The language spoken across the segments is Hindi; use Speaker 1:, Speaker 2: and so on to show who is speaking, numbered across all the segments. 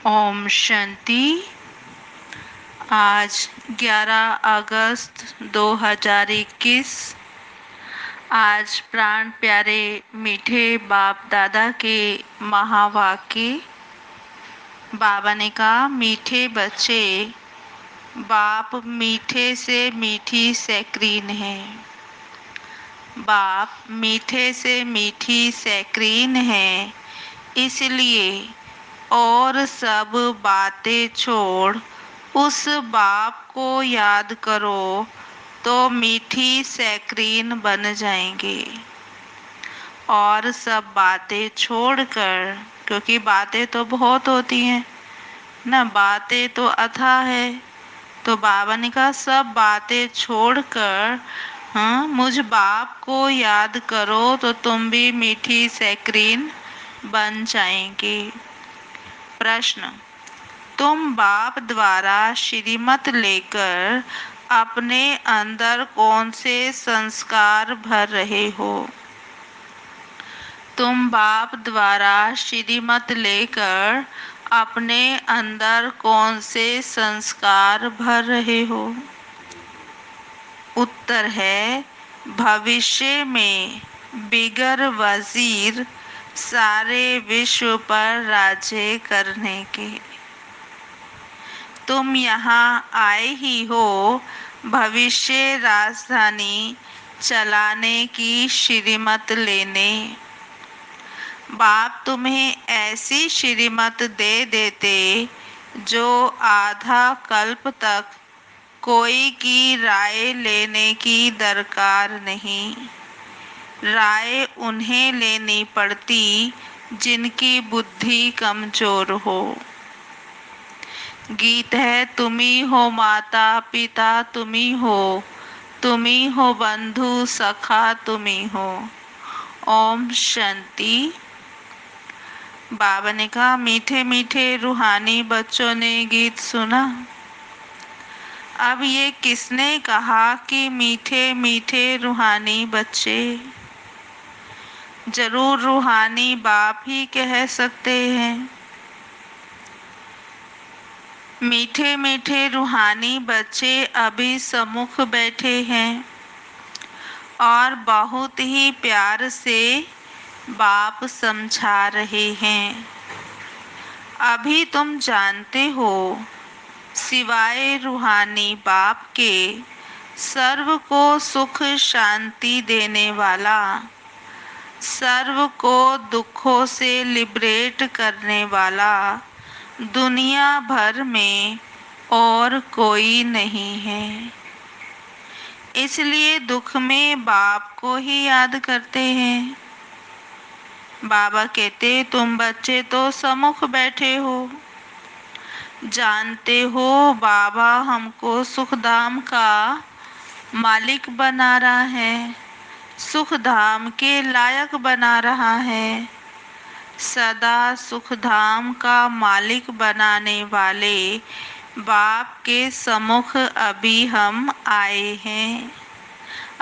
Speaker 1: ओम शांति। आज 11 अगस्त 2021। आज प्राण प्यारे मीठे बाप दादा के महावाक्य। बाबा ने कहा, मीठे बच्चे, बाप मीठे से मीठी सैक्रीन है। बाप मीठे से मीठी सैक्रीन है, इसलिए और सब बातें छोड़ उस बाप को याद करो तो मीठी सैक्रीन बन जाएंगे। और सब बातें छोड़कर, क्योंकि बातें तो बहुत होती हैं ना, बातें तो अथाह है, तो बाबा ने कहा सब बातें छोड़कर मुझ बाप को याद करो तो तुम भी मीठी सैक्रीन बन जाएंगे। प्रश्न: तुम बाप द्वारा श्रीमत लेकर अपने अंदर कौन से संस्कार भर रहे हो? तुम बाप द्वारा श्रीमत लेकर अपने अंदर कौन से संस्कार भर रहे हो? उत्तर है, भविष्य में बिगर वजीर सारे विश्व पर राज्य करने के। तुम यहाँ आए ही हो भविष्य राजधानी चलाने की श्रीमत लेने। बाप तुम्हें ऐसी श्रीमत दे देते जो आधा कल्प तक कोई की राय लेने की दरकार नहीं। राय उन्हें लेनी पड़ती जिनकी बुद्धि कमजोर हो। गीत है, तुम्ही हो माता पिता तुम्ही हो बंधु सखा तुम्ही हो। ओम शांति। बाबा ने कहा, मीठे मीठे रूहानी बच्चों ने गीत सुना। अब ये किसने कहा कि मीठे मीठे रूहानी बच्चे? जरूर रूहानी बाप ही कह सकते हैं। मीठे मीठे रूहानी बच्चे अभी सम्मुख बैठे हैं और बहुत ही प्यार से बाप समझा रहे हैं। अभी तुम जानते हो, सिवाय रूहानी बाप के सर्व को सुख शांति देने वाला, सर्व को दुखों से लिबरेट करने वाला दुनिया भर में और कोई नहीं है। इसलिए दुख में बाप को ही याद करते हैं। बाबा कहते, तुम बच्चे तो सम्मुख बैठे हो, जानते हो बाबा हमको सुखधाम का मालिक बना रहा है, सुखधाम के लायक बना रहा है। सदा सुखधाम का मालिक बनाने वाले बाप के सम्मुख अभी हम आए हैं।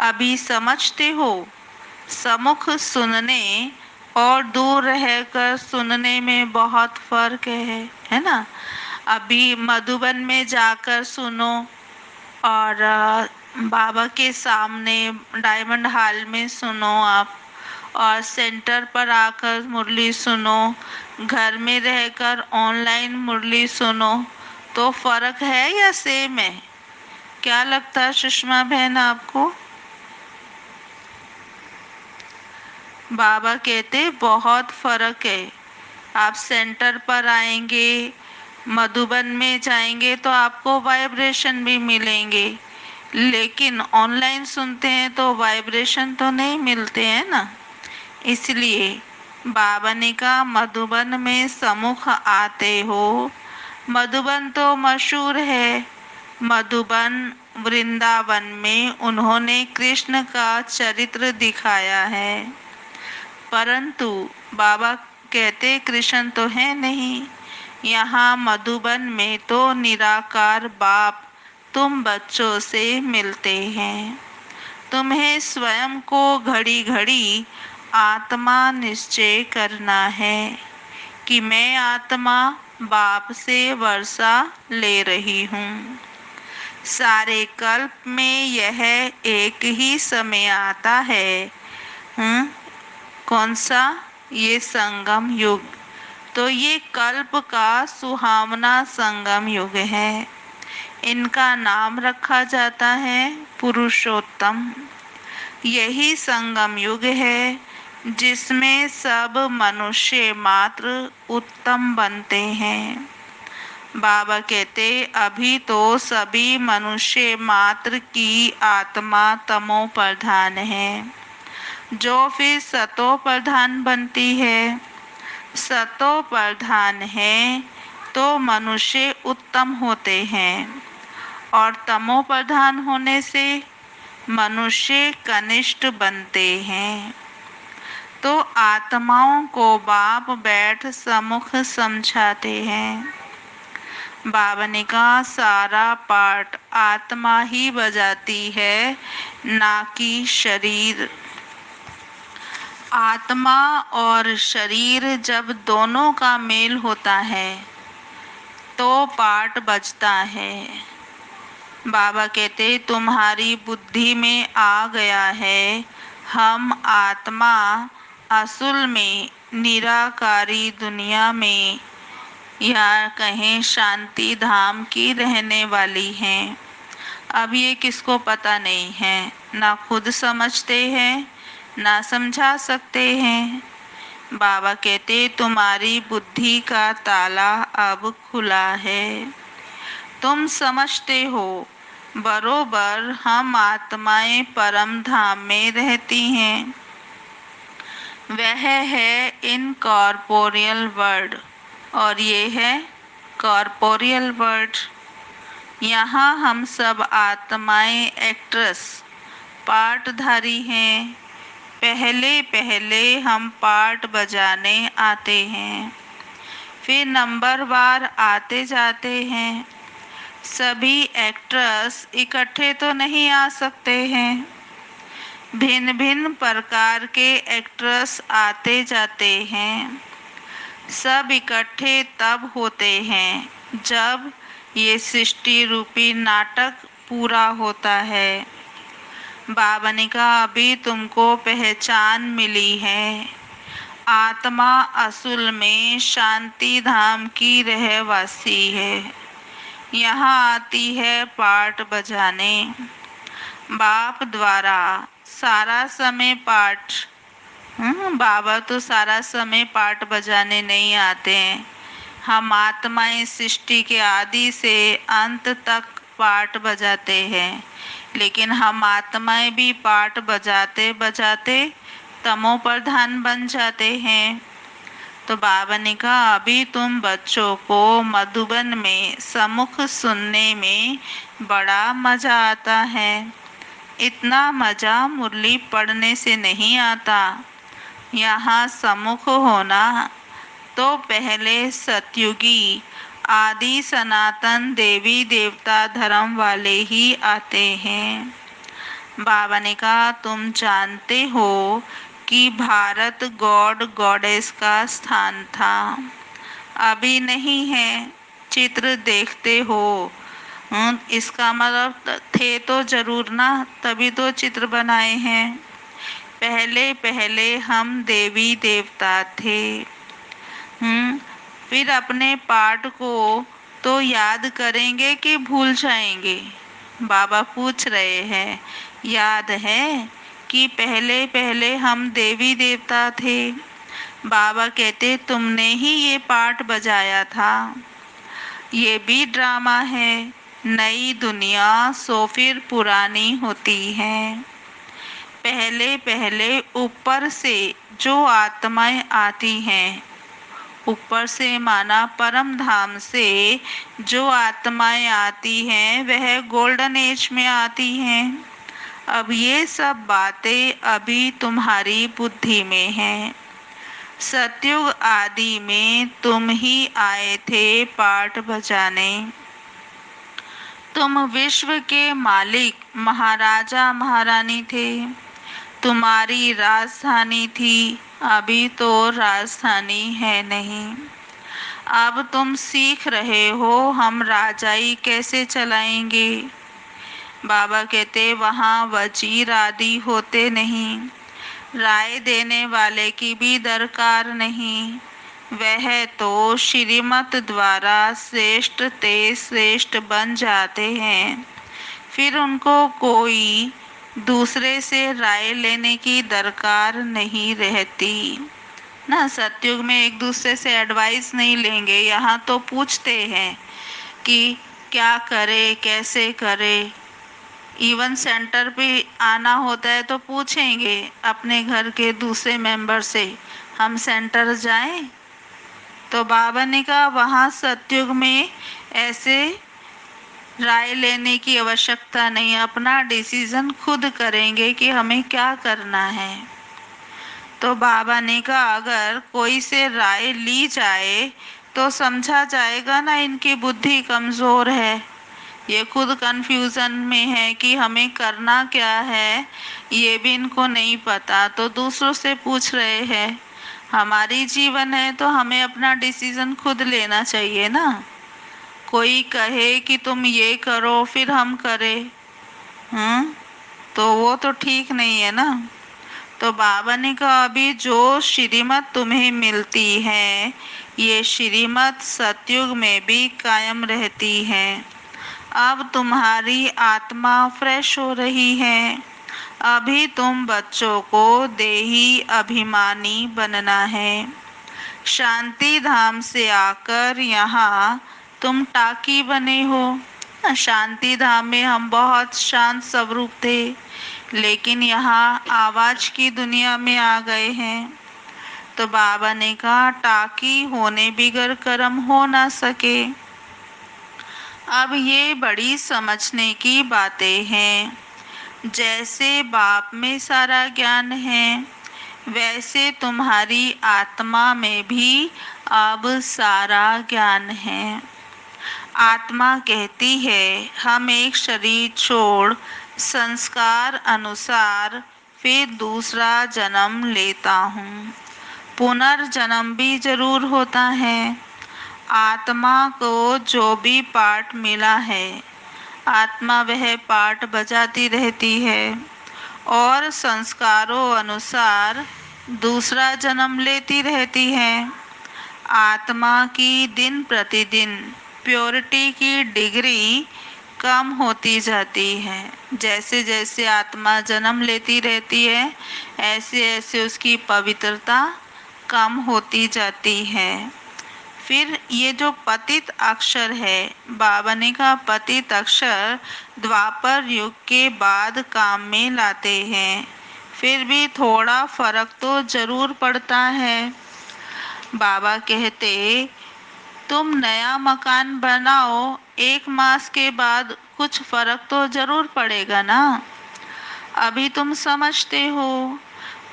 Speaker 1: अभी समझते हो, सम्मुख सुनने और दूर रहकर सुनने में बहुत फर्क है ना। अभी मधुबन में जाकर सुनो और बाबा के सामने डायमंड हॉल में सुनो आप, और सेंटर पर आकर मुरली सुनो, घर में रहकर ऑनलाइन मुरली सुनो, तो फर्क है या सेम है? क्या लगता है सुषमा बहन आपको? बाबा कहते बहुत फर्क है। आप सेंटर पर आएंगे, मधुबन में जाएंगे तो आपको वाइब्रेशन भी मिलेंगे, लेकिन ऑनलाइन सुनते हैं तो वाइब्रेशन तो नहीं मिलते हैं ना। इसलिए बाबा ने कहा, मधुबन में सम्मुख आते हो। मधुबन तो मशहूर है। मधुबन वृंदावन में उन्होंने कृष्ण का चरित्र दिखाया है, परंतु बाबा कहते कृष्ण तो है नहीं। यहाँ मधुबन में तो निराकार बाप तुम बच्चों से मिलते हैं। तुम्हें स्वयं को घड़ी घड़ी आत्मा निश्चय करना है क्योंकि मैं आत्मा बाप से वर्षा ले रही हूँ। सारे कल्प में यह एक ही समय आता है। कौन सा? ये संगम युग। तो ये कल्प का सुहावना संगम युग है। इनका नाम रखा जाता है पुरुषोत्तम। यही संगम युग है जिसमें सब मनुष्य मात्र उत्तम बनते हैं। बाबा कहते अभी तो सभी मनुष्य मात्र की आत्मा तमो प्रधान है, जो फिर सतो प्रधान बनती है। सतो प्रधान है तो मनुष्य उत्तम होते हैं और तमो प्रधान होने से मनुष्य कनिष्ठ बनते हैं। तो आत्माओं को बाप बैठ सम्मुख समझाते हैं। बाबा ने कहा सारा पाठ आत्मा ही बजाती है, ना कि शरीर। आत्मा और शरीर जब दोनों का मेल होता है तो पाठ बजता है। बाबा कहते तुम्हारी बुद्धि में आ गया है हम आत्मा असल में निराकारी दुनिया में या कहें शांति धाम की रहने वाली हैं। अब ये किसको पता नहीं है, ना खुद समझते हैं ना समझा सकते हैं। बाबा कहते तुम्हारी बुद्धि का ताला अब खुला है। तुम समझते हो बरोबर हम आत्माएं परम धाम में रहती हैं। वह है इनकॉर्पोरियल वर्ल्ड और ये है कॉर्पोरियल वर्ल्ड। यहाँ हम सब आत्माएं एक्ट्रेस पार्टधारी हैं। पहले पहले हम पार्ट बजाने आते हैं, फिर नंबरवार आते जाते हैं। सभी एक्ट्रेस इकट्ठे तो नहीं आ सकते हैं। भिन्न भिन्न प्रकार के एक्ट्रेस आते जाते हैं। सब इकट्ठे तब होते हैं जब ये सृष्टि रूपी नाटक पूरा होता है। बाबा ने कहा अभी तुमको पहचान मिली है। आत्मा असल में शांति धाम की रहवासी है। यहाँ आती है पाठ बजाने। बाप द्वारा सारा समय पाठ बाबा तो सारा समय पाठ बजाने नहीं आते हैं। हम आत्माएं सृष्टि के आदि से अंत तक पाठ बजाते हैं, लेकिन हम आत्माएं भी पाठ बजाते बजाते तमो प्रधान बन जाते हैं। तो बाबा ने कहा अभी तुम बच्चों को मधुबन में सम्मुख सुनने में बड़ा मजा आता है। इतना मजा मुरली पढ़ने से नहीं आता। यहाँ सम्मुख होना तो पहले सतयुगी आदि सनातन देवी देवता धर्म वाले ही आते हैं। बाबा ने कहा तुम जानते हो कि भारत गॉड गॉडेस का स्थान था, अभी नहीं है। चित्र देखते हो इसका मतलब थे तो जरूर ना, तभी तो चित्र बनाए हैं। पहले पहले हम देवी देवता थे। फिर अपने पाठ को तो याद करेंगे कि भूल जाएंगे? बाबा पूछ रहे हैं याद है कि पहले पहले हम देवी देवता थे? बाबा कहते तुमने ही ये पाठ बजाया था। ये भी ड्रामा है। नई दुनिया सो फिर पुरानी होती है। पहले पहले ऊपर से जो आत्माएं आती हैं, ऊपर से माना परम धाम से जो आत्माएं आती हैं वह गोल्डन एज में आती हैं। अब ये सब बातें अभी तुम्हारी बुद्धि में हैं। सतयुग आदि में तुम ही आए थे पाठ बजाने। तुम विश्व के मालिक महाराजा महारानी थे। तुम्हारी राजधानी थी, अभी तो राजधानी है नहीं। अब तुम सीख रहे हो हम राजाई कैसे चलाएंगे। बाबा कहते वहाँ वजीर आदि होते नहीं, राय देने वाले की भी दरकार नहीं। वह तो श्रीमत द्वारा श्रेष्ठ ते श्रेष्ठ बन जाते हैं, फिर उनको कोई दूसरे से राय लेने की दरकार नहीं रहती ना। सतयुग में एक दूसरे से एडवाइस नहीं लेंगे, यहाँ तो पूछते हैं कि क्या करे कैसे करे। इवन सेंटर पे आना होता है तो पूछेंगे अपने घर के दूसरे मेंबर से, हम सेंटर जाएं। तो बाबा ने कहा वहाँ सतयुग में ऐसे राय लेने की आवश्यकता नहीं, अपना डिसीजन खुद करेंगे कि हमें क्या करना है। तो बाबा ने कहा अगर कोई से राय ली जाए तो समझा जाएगा ना इनकी बुद्धि कमज़ोर है, ये खुद कंफ्यूजन में है कि हमें करना क्या है, ये भी इनको नहीं पता, तो दूसरों से पूछ रहे हैं। हमारी जीवन है तो हमें अपना डिसीजन खुद लेना चाहिए ना। कोई कहे कि तुम ये करो फिर हम करें, तो वो तो ठीक नहीं है ना। तो बाबा ने कहा अभी जो श्रीमत तुम्हें मिलती है ये श्रीमत सतयुग में भी कायम रहती है। अब तुम्हारी आत्मा फ्रेश हो रही है, अभी तुम बच्चों को देही अभिमानी बनना है। शांति धाम से आकर यहाँ तुम टाकी बने हो। शांति धाम में हम बहुत शांत स्वरूप थे, लेकिन यहाँ आवाज की दुनिया में आ गए हैं। तो बाबा ने कहा टाकी होने बिगर कर्म हो ना सके। अब ये बड़ी समझने की बातें हैं। जैसे बाप में सारा ज्ञान है, वैसे तुम्हारी आत्मा में भी अब सारा ज्ञान है। आत्मा कहती है हम एक शरीर छोड़ संस्कार अनुसार फिर दूसरा जन्म लेता हूँ। पुनर्जन्म भी जरूर होता है। आत्मा को जो भी पाठ मिला है आत्मा वह पाठ बजाती रहती है और संस्कारों अनुसार दूसरा जन्म लेती रहती है। आत्मा की दिन प्रतिदिन प्योरिटी की डिग्री कम होती जाती है। जैसे जैसे आत्मा जन्म लेती रहती है ऐसे ऐसे उसकी पवित्रता कम होती जाती है। फिर ये जो पतित अक्षर है, बाबा ने कहा पतित अक्षर द्वापर युग के बाद काम में लाते हैं, फिर भी थोड़ा फर्क तो जरूर पड़ता है। बाबा कहते तुम नया मकान बनाओ, 1 मास के बाद कुछ फर्क तो जरूर पड़ेगा ना। अभी तुम समझते हो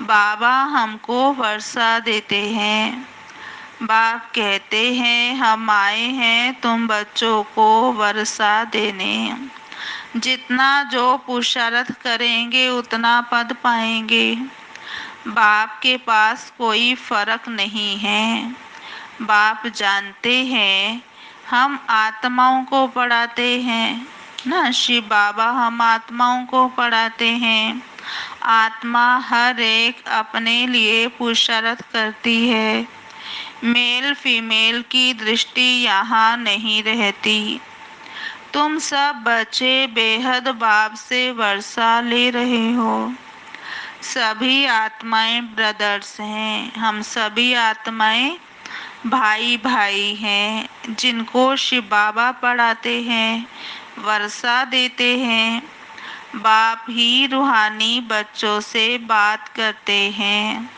Speaker 1: बाबा हमको वर्षा देते हैं। बाप कहते हैं हम आए हैं तुम बच्चों को वर्षा देने। जितना जो पुरुषार्थ करेंगे उतना पद पाएंगे। बाप के पास कोई फर्क नहीं है। बाप जानते हैं हम आत्माओं को पढ़ाते हैं ना, शिव बाबा हम आत्माओं को पढ़ाते हैं। आत्मा हर एक अपने लिए पुरुषार्थ करती है। मेल फीमेल की दृष्टि यहाँ नहीं रहती। तुम सब बच्चे बेहद बाप से वर्षा ले रहे हो। सभी आत्माएं ब्रदर्स हैं, हम सभी आत्माएं भाई भाई हैं जिनको शिव बाबा पढ़ाते हैं, वर्षा देते हैं। बाप ही रूहानी बच्चों से बात करते हैं।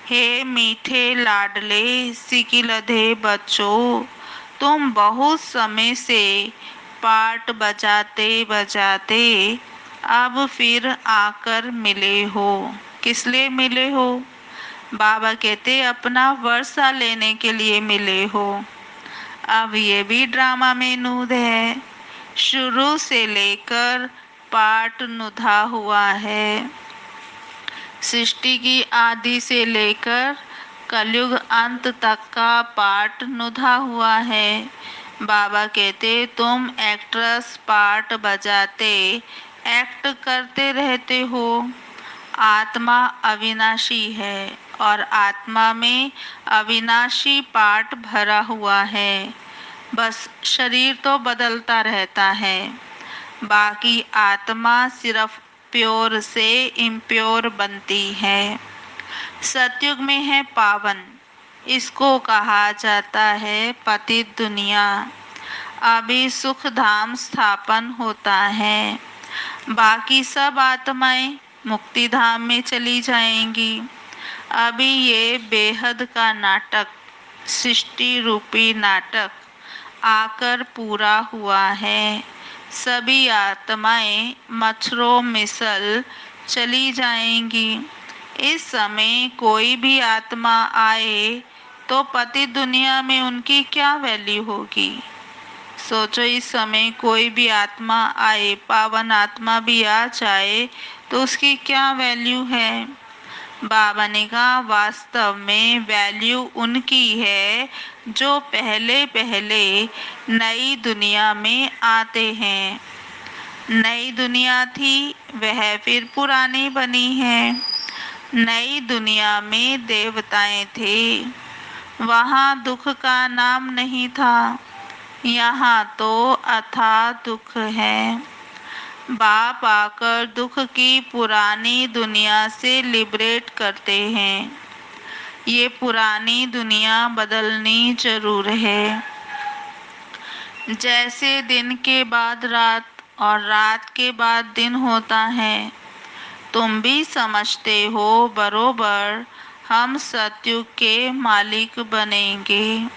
Speaker 1: हे मीठे लाडले सिकिलधे बच्चों, तुम बहुत समय से पाठ बजाते बजाते अब फिर आकर मिले हो। किस लिए मिले हो? बाबा कहते अपना वर्षा लेने के लिए मिले हो। अब ये भी ड्रामा में नूद है। शुरू से लेकर पाठ नुधा हुआ है। सृष्टि की आदि से लेकर कलयुग अंत तक का पार्ट नुधा हुआ है। बाबा कहते तुम एक्ट्रेस पार्ट बजाते एक्ट करते रहते हो। आत्मा अविनाशी है और आत्मा में अविनाशी पार्ट भरा हुआ है। बस शरीर तो बदलता रहता है। बाकी आत्मा सिर्फ प्योर से इम्प्योर बनती है। सतयुग में है पावन, इसको कहा जाता है पतित दुनिया। अभी सुख धाम स्थापन होता है। बाकी सब आत्माएं मुक्ति धाम में चली जाएंगी। अभी ये बेहद का नाटक, सृष्टि रूपी नाटक आकर पूरा हुआ है। सभी आत्माएं मच्छरों मिसल चली जाएंगी। इस समय कोई भी आत्मा आए तो पति दुनिया में उनकी क्या वैल्यू होगी। सोचो, इस समय कोई भी आत्मा आए, पावन आत्मा भी आ जाए तो उसकी क्या वैल्यू है। बाबा ने कहा वास्तव में वैल्यू उनकी है जो पहले पहले नई दुनिया में आते हैं। नई दुनिया थी वह फिर पुरानी बनी है। नई दुनिया में देवताएं थे, वहाँ दुख का नाम नहीं था। यहाँ तो अथाह दुख है। बाप आकर दुख की पुरानी दुनिया से लिबरेट करते हैं। ये पुरानी दुनिया बदलनी जरूर है। जैसे दिन के बाद रात और रात के बाद दिन होता है, तुम भी समझते हो बरोबर हम सतयुग के मालिक बनेंगे।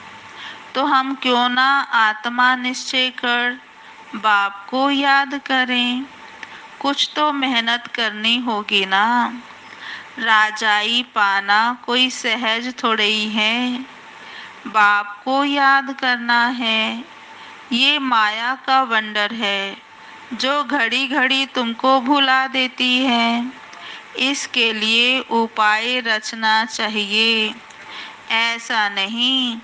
Speaker 1: तो हम क्यों ना आत्मा निश्चय कर बाप को याद करें। कुछ तो मेहनत करनी होगी ना। राजाई पाना कोई सहज थोड़े ही है। बाप को याद करना है। ये माया का वंडर है जो घड़ी घड़ी तुमको भुला देती है। इसके लिए उपाय रचना चाहिए। ऐसा नहीं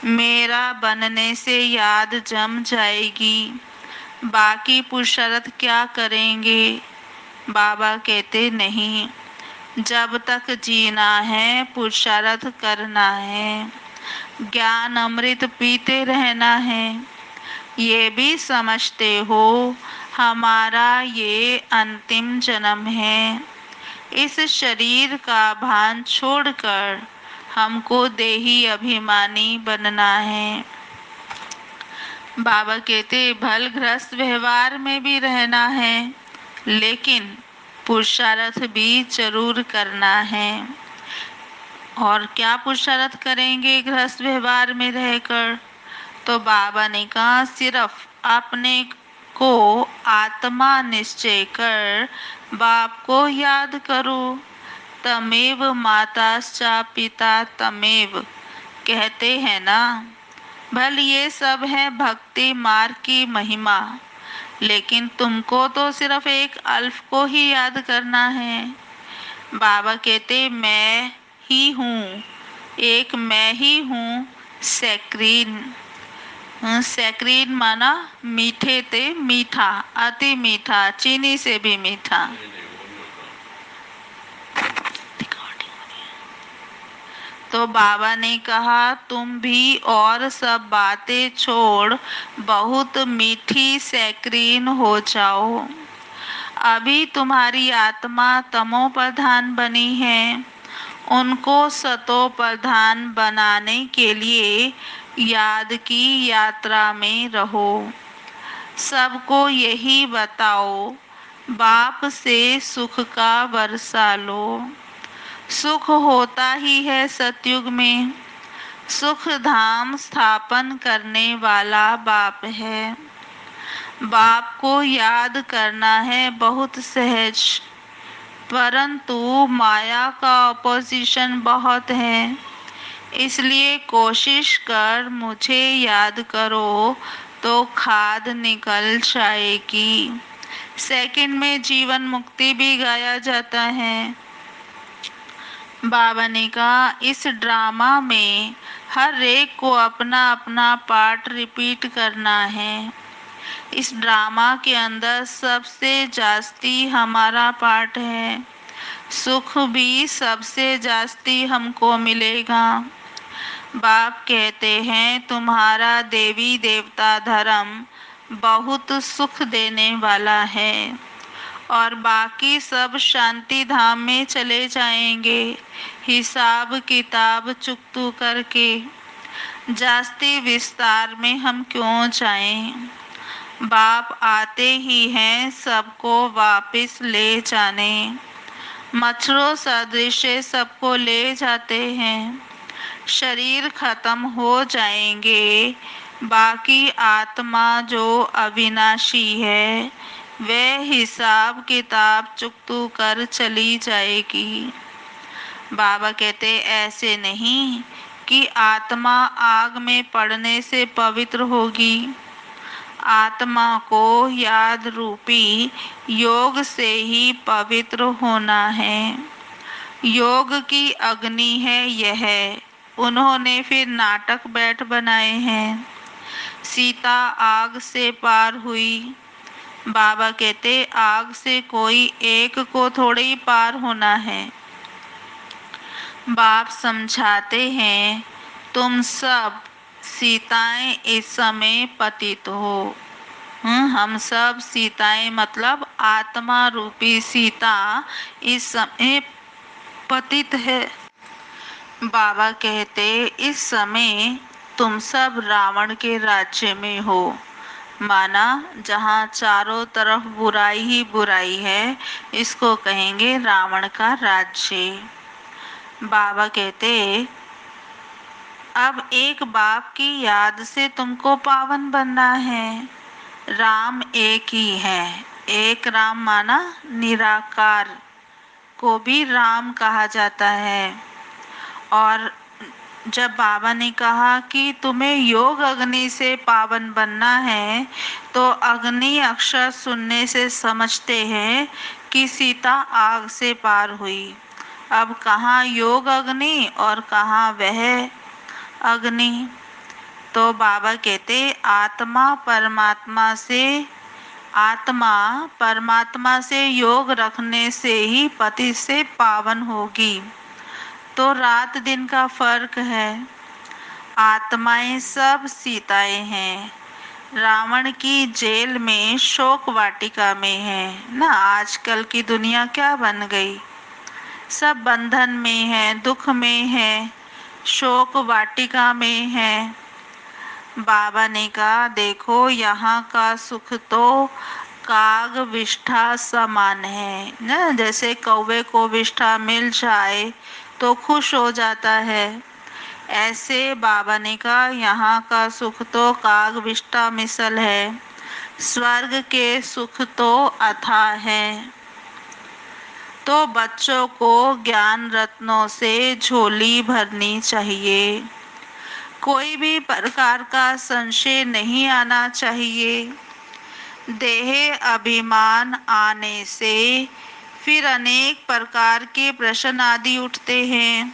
Speaker 1: मेरा बनने से याद जम जाएगी, बाकी पुरुषार्थ क्या करेंगे। बाबा कहते नहीं, जब तक जीना है पुरुषार्थ करना है, ज्ञान अमृत पीते रहना है। ये भी समझते हो हमारा ये अंतिम जन्म है। इस शरीर का भान छोड़कर हमको देही अभिमानी बनना है। बाबा कहते भल गृहस्थ व्यवहार में भी रहना है, लेकिन पुरुषार्थ भी जरूर करना है। और क्या पुरुषार्थ करेंगे गृहस्थ व्यवहार में रहकर। तो बाबा ने कहा सिर्फ अपने को आत्मा निश्चय कर बाप को याद करो। तमेव माताश्चा पिता तमेव कहते हैं ना। भल ये सब है भक्ति मार्ग की महिमा, लेकिन तुमको तो सिर्फ एक अल्फ को ही याद करना है। बाबा कहते मैं ही हूँ, एक मैं ही हूँ सैक्रीन। सैक्रीन माना मीठे ते मीठा, अति मीठा, चीनी से भी मीठा। तो बाबा ने कहा तुम भी और सब बातें छोड़ बहुत मीठी सैक्रीन हो जाओ। अभी तुम्हारी आत्मा तमो प्रधान बनी है, उनको सतो प्रधान बनाने के लिए याद की यात्रा में रहो। सबको यही बताओ बाप से सुख का वर्षा लो। सुख होता ही है सतयुग में। सुख धाम स्थापन करने वाला बाप है। बाप को याद करना है बहुत सहज, परंतु माया का ऑपोजिशन बहुत है। इसलिए कोशिश कर मुझे याद करो तो खाद निकल जाएगी। सेकंड में जीवन मुक्ति भी गाया जाता है। बाबा ने कहा इस ड्रामा में हर एक को अपना अपना पार्ट रिपीट करना है। इस ड्रामा के अंदर सबसे जास्ती हमारा पार्ट है। सुख भी सबसे जास्ती हमको मिलेगा। बाप कहते हैं तुम्हारा देवी देवता धर्म बहुत सुख देने वाला है और बाकी सब शांति धाम में चले जाएंगे हिसाब किताब चुकतू करके। जास्ती विस्तार में हम क्यों जाएं? बाप आते ही हैं सबको वापस ले जाने। मच्छरों सदृश सबको ले जाते हैं। शरीर खत्म हो जाएंगे, बाकी आत्मा जो अविनाशी है वह हिसाब किताब चुकतू कर चली जाएगी। बाबा कहते ऐसे नहीं कि आत्मा आग में पड़ने से पवित्र होगी। आत्मा को याद रूपी योग से ही पवित्र होना है। योग की अग्नि है यह। उन्होंने फिर नाटक बैठ बनाए हैं। सीता आग से पार हुई। बाबा कहते आग से कोई एक को थोड़े ही पार होना है। बाप समझाते हैं तुम सब सीताएं इस समय पतित हो। हम सब सीताएं मतलब आत्मा रूपी सीता इस समय पतित है। बाबा कहते इस समय तुम सब रावण के राज्य में हो। माना जहाँ चारों तरफ बुराई ही बुराई है, इसको कहेंगे रावण का राज्य। बाबा कहते अब एक बाप की याद से तुमको पावन बनना है। राम एक ही है। एक राम माना निराकार को भी राम कहा जाता है। और जब बाबा ने कहा कि तुम्हें योग अग्नि से पावन बनना है, तो अग्नि अक्षर सुनने से समझते हैं कि सीता आग से पार हुई। अब कहाँ योग अग्नि और कहाँ वह अग्नि? तो बाबा कहते आत्मा परमात्मा से योग रखने से ही पति से पावन होगी। तो रात दिन का फर्क है। आत्माएं सब सीताएं हैं। रावण की जेल में शोक वाटिका में है ना। आजकल की दुनिया क्या बन गई? सब बंधन में है, दुख में है, शोक वाटिका में है। बाबा ने कहा देखो यहाँ का सुख तो काग विष्ठा समान है ना। जैसे कौवे को विष्ठा मिल जाए तो खुश हो जाता है, ऐसे बाबा ने कहा यहाँ का सुख तो काग विष्ठा मिसल है। स्वर्ग के सुख तो अथाह है। तो बच्चों को ज्ञान रत्नों से झोली भरनी चाहिए। कोई भी प्रकार का संशय नहीं आना चाहिए। देह अभिमान आने से फिर अनेक प्रकार के प्रश्न आदि उठते हैं।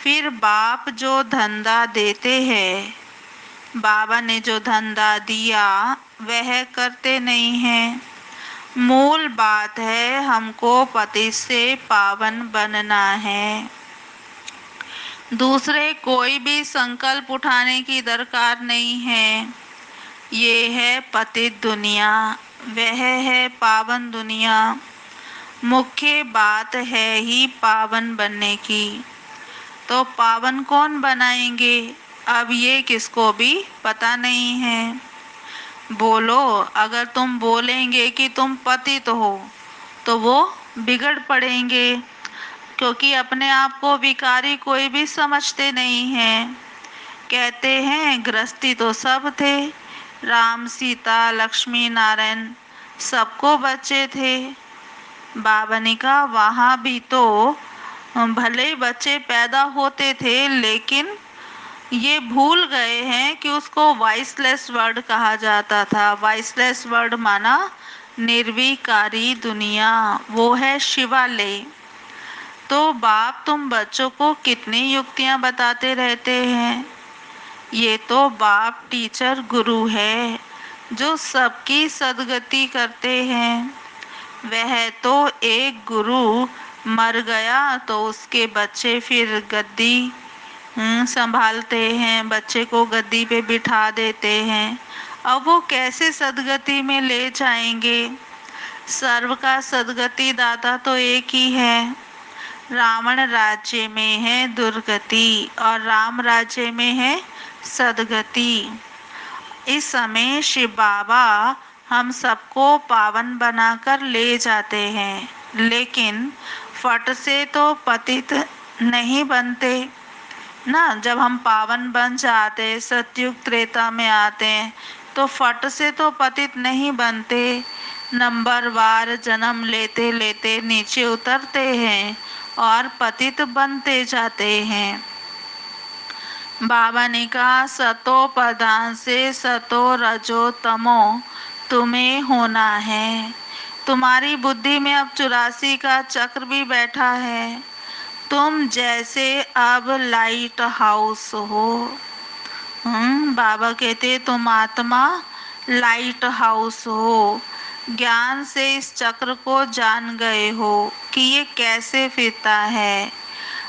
Speaker 1: फिर बाप जो धंधा देते हैं, बाबा ने जो धंधा दिया वह करते नहीं हैं। मूल बात है हमको पति से पावन बनना है। दूसरे कोई भी संकल्प उठाने की दरकार नहीं है। ये है पतित दुनिया, वह है पावन दुनिया। मुख्य बात है ही पावन बनने की। तो पावन कौन बनाएंगे? अब ये किसको भी पता नहीं है। बोलो, अगर तुम बोलेंगे कि तुम पतित हो तो वो बिगड़ पड़ेंगे, क्योंकि अपने आप को विकारी कोई भी समझते नहीं हैं। कहते हैं गृहस्थी तो सब थे, राम सीता लक्ष्मी नारायण सबको बच्चे थे। बाबा ने कहा वहाँ भी तो भले बच्चे पैदा होते थे, लेकिन ये भूल गए हैं कि उसको वॉइसलेस वर्ड कहा जाता था। वॉइसलेस वर्ड माना निर्विकारी दुनिया, वो है शिवालय। तो बाप तुम बच्चों को कितनी युक्तियां बताते रहते हैं। ये तो बाप टीचर गुरु है जो सबकी सदगति करते हैं। वह तो एक गुरु मर गया तो उसके बच्चे फिर गद्दी संभालते हैं, बच्चे को गद्दी पे बिठा देते हैं। अब वो कैसे सदगति में ले जाएंगे। सर्व का सदगति दाता तो एक ही है। रावण राज्य में है दुर्गति और राम राज्य में है सदगति। इस समय शिव बाबा हम सबको पावन बनाकर ले जाते हैं, लेकिन फट से तो पतित नहीं बनते ना। जब हम पावन बन जाते, सतयुग त्रेता में आते हैं, तो फट से तो पतित नहीं बनते। नंबरवार जन्म लेते लेते नीचे उतरते हैं और पतित बनते जाते हैं। बाबा ने कहा सतो प्रधान से सतो रजो तमो तुम्हें होना है। तुम्हारी बुद्धि में अब 84 का चक्र भी बैठा है। तुम जैसे अब लाइट हाउस हो। बाबा कहते तुम आत्मा लाइट हाउस हो। ज्ञान से इस चक्र को जान गए हो कि ये कैसे फिरता है।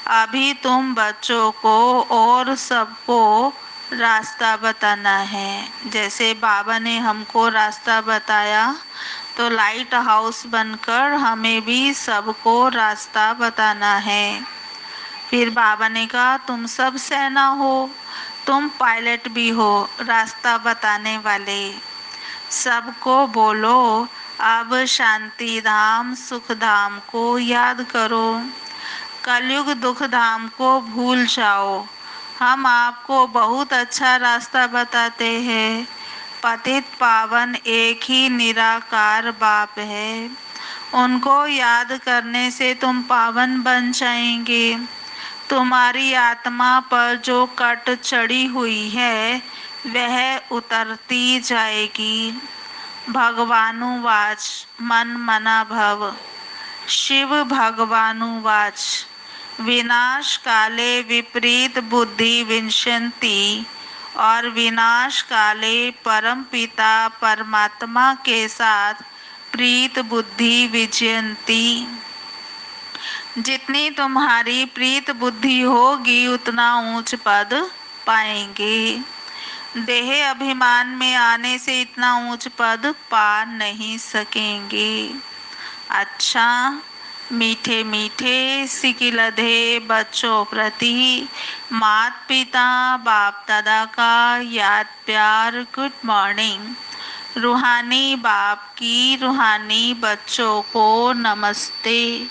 Speaker 1: अभी तुम बच्चों को और सबको रास्ता बताना है। जैसे बाबा ने हमको रास्ता बताया, तो लाइट हाउस बनकर हमें भी सबको रास्ता बताना है। फिर बाबा ने कहा तुम सब सेना हो, तुम पायलट भी हो, रास्ता बताने वाले। सबको बोलो अब शांति धाम सुख धाम को याद करो, कलयुग दुख धाम को भूल जाओ। हम आपको बहुत अच्छा रास्ता बताते हैं। पतित पावन एक ही निराकार बाप है, उनको याद करने से तुम पावन बन जाएंगे। तुम्हारी आत्मा पर जो कट चढ़ी हुई है वह उतरती जाएगी। भगवानुवाच मन मना भव। शिव भगवानुवाच विनाश काले विपरीत बुद्धि विंशन्ति। और विनाश काले परम पिता परमात्मा के साथ प्रीत बुद्धि विजयंती। जितनी तुम्हारी प्रीत बुद्धि होगी उतना ऊंच पद पाएंगे। देह अभिमान में आने से इतना ऊंच पद पा नहीं सकेंगे। अच्छा मीठे मीठे सिकिलधे बच्चों प्रति मात पिता बाप दादा का याद प्यार गुड मॉर्निंग। रूहानी बाप की रूहानी बच्चों को नमस्ते।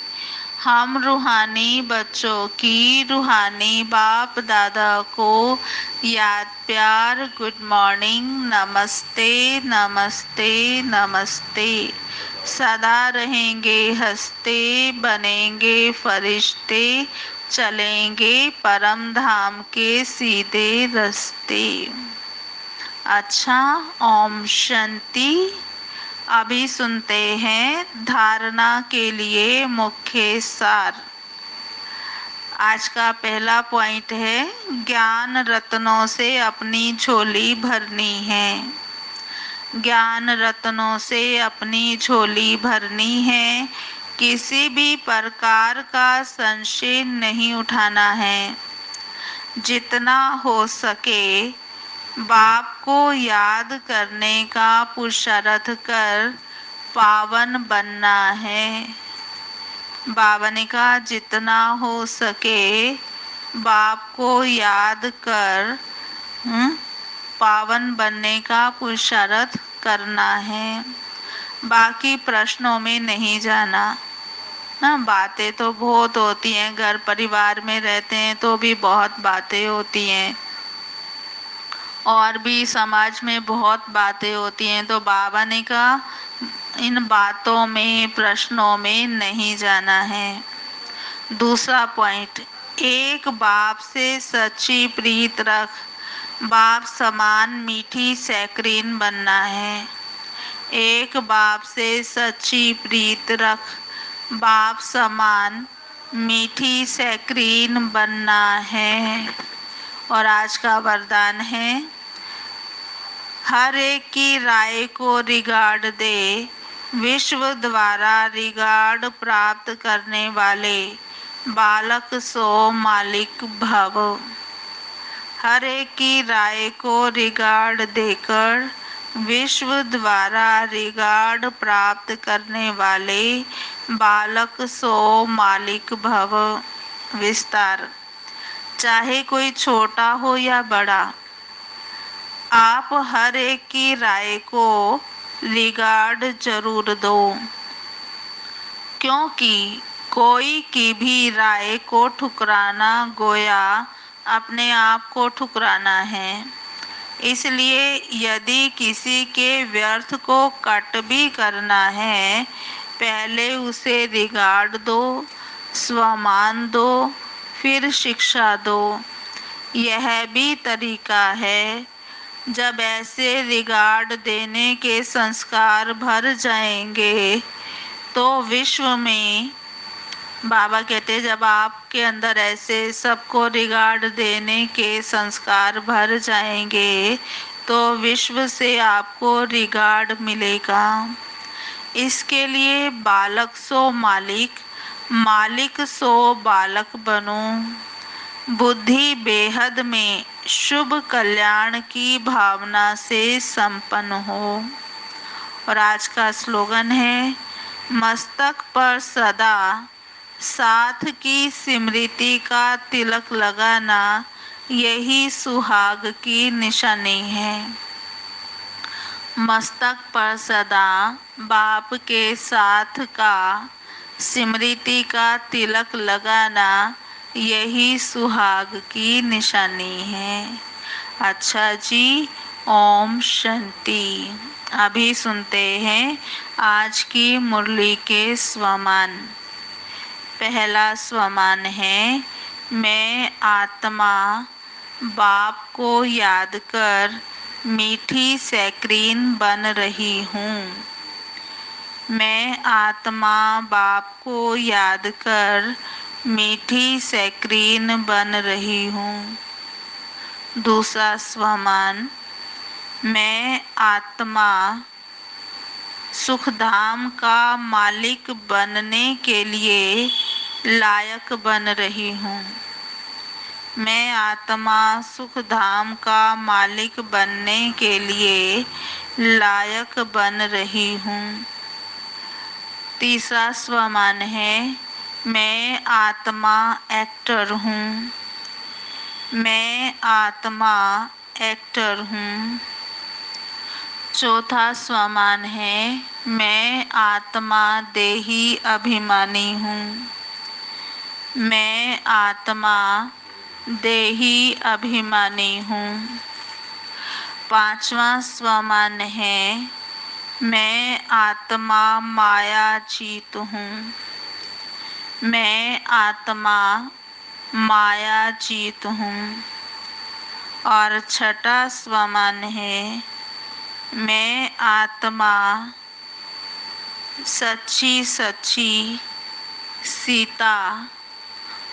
Speaker 1: हम रूहानी बच्चों की रूहानी बाप दादा को याद प्यार गुड मॉर्निंग नमस्ते नमस्ते नमस्ते। सदा रहेंगे हंसते, बनेंगे फरिश्ते, चलेंगे परम धाम के सीधे रास्ते। अच्छा ओम शांति। अभी सुनते हैं धारणा के लिए मुख्य सार। आज का पहला पॉइंट है ज्ञान रत्नों से अपनी झोली भरनी है। ज्ञान रत्नों से अपनी झोली भरनी है। किसी भी प्रकार का संशय नहीं उठाना है। जितना हो सके बाप को याद करने का पुरुषार्थ कर पावन बनना है। बाबा ने कहा जितना हो सके बाप को याद कर पावन बनने का पुरुषार्थ करना है। बाकी प्रश्नों में नहीं जाना। ना बातें तो बहुत होती हैं, घर परिवार में रहते हैं तो भी बहुत बातें होती हैं, और भी समाज में बहुत बातें होती हैं। तो बाबा ने कहा इन बातों में प्रश्नों में नहीं जाना है। दूसरा पॉइंट, एक बाप से सच्ची प्रीत रख, बाप समान मीठी सैकरीन बनना है। एक बाप से सच्ची प्रीत रख, बाप समान मीठी सैक्रीन बनना है। और आज का वरदान है, हर एक की राय को रिगार्ड दे, विश्व द्वारा रिगार्ड प्राप्त करने वाले बालक सो मालिक भव। हर एक की राय को रिगार्ड देकर विश्व द्वारा रिगार्ड प्राप्त करने वाले बालक सो मालिक भव। विस्तार, चाहे कोई छोटा हो या बड़ा, आप हर एक की राय को रिगार्ड जरूर दो, क्योंकि कोई की भी राय को ठुकराना गोया अपने आप को ठुकराना है। इसलिए यदि किसी के व्यर्थ को कट भी करना है, पहले उसे रिगार्ड दो, सम्मान दो, फिर शिक्षा दो। यह भी तरीका है। जब ऐसे रिगार्ड देने के संस्कार भर जाएंगे तो विश्व में, बाबा कहते, जब आपके अंदर ऐसे सबको रिगार्ड देने के संस्कार भर जाएंगे तो विश्व से आपको रिगार्ड मिलेगा। इसके लिए बालक सो मालिक, मालिक सो बालक बनो। बुद्धि बेहद में शुभ कल्याण की भावना से संपन्न हो। और आज का स्लोगन है, मस्तक पर सदा साथ की स्मृति का तिलक लगाना, यही सुहाग की निशानी है। मस्तक पर सदा बाप के साथ का स्मृति का तिलक लगाना, यही सुहाग की निशानी है। अच्छा जी, ओम शांति। अभी सुनते हैं आज की मुरली के स्वमान। पहला स्वमान है, मैं आत्मा बाप को याद कर मीठी सैक्रीन बन रही हूँ। मैं आत्मा बाप को याद कर मीठी सैक्रीन बन रही हूँ। दूसरा स्वमान, मैं आत्मा सुखधाम का मालिक बनने के लिए लायक बन रही हूँ। मैं आत्मा सुखधाम का मालिक बनने के लिए लायक बन रही हूँ। तीसरा स्वमान है, मैं आत्मा एक्टर हूँ। मैं आत्मा एक्टर हूँ। चौथा स्वमान है, मैं आत्मा देही अभिमानी हूँ। मैं आत्मा देही अभिमानी हूँ। पांचवा स्वमान है, मैं आत्मा माया जीत हूँ। मैं आत्मा माया जीत हूँ। और छठा स्वमान है, मैं आत्मा सच्ची सच्ची सीता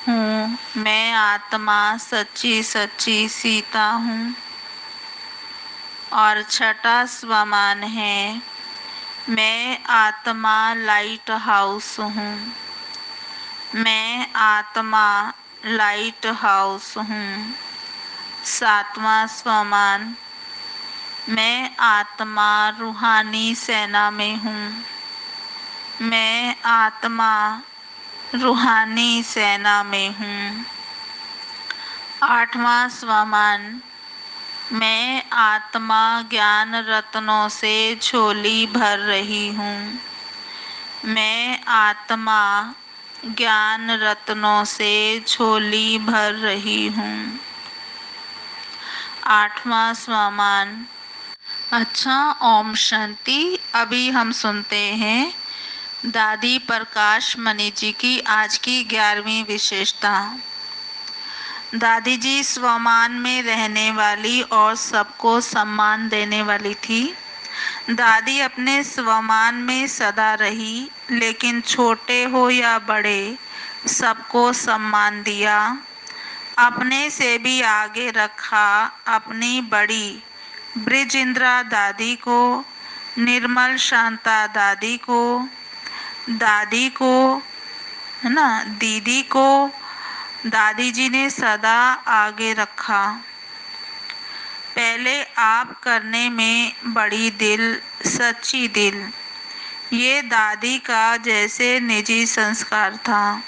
Speaker 1: हूँ। मैं आत्मा सच्ची सच्ची सीता हूँ। और छठा स्वमान है, मैं आत्मा लाइट हाउस हूँ। मैं आत्मा लाइट हाउस हूँ। सातवां स्वमान, मैं आत्मा रूहानी सेना में हूँ। मैं आत्मा रूहानी सेना में हूँ। आठवां स्वमान, मैं आत्मा ज्ञान रत्नों से झोली भर रही हूँ। मैं आत्मा ज्ञान रत्नों से झोली भर रही हूँ। आठवां स्वमान। अच्छा, ओम शांति। अभी हम सुनते हैं दादी प्रकाश मणि जी की आज की 11वीं विशेषता। दादी जी स्वमान में रहने वाली और सबको सम्मान देने वाली थी। दादी अपने स्वमान में सदा रही, लेकिन छोटे हो या बड़े सबको सम्मान दिया, अपने से भी आगे रखा अपनी बड़ी ब्रिजेंद्रा दादी को, निर्मल शांता दादी को, है ना, दीदी को दादी जी ने सदा आगे रखा। पहले आप करने में बड़ी दिल, सच्ची दिल, ये दादी का जैसे निजी संस्कार था।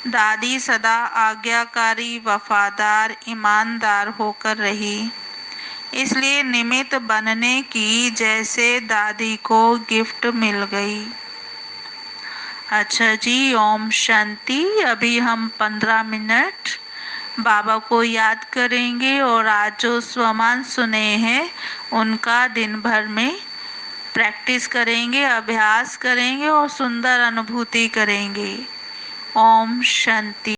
Speaker 1: दादी सदा आज्ञाकारी, वफादार, ईमानदार होकर रही, इसलिए निमित्त बनने की जैसे दादी को गिफ्ट मिल गई। अच्छा जी, ओम शांति। अभी हम 15 मिनट बाबा को याद करेंगे और आज जो स्वमान सुने हैं उनका दिन भर में प्रैक्टिस करेंगे, अभ्यास करेंगे और सुंदर अनुभूति करेंगे। ओम शांति।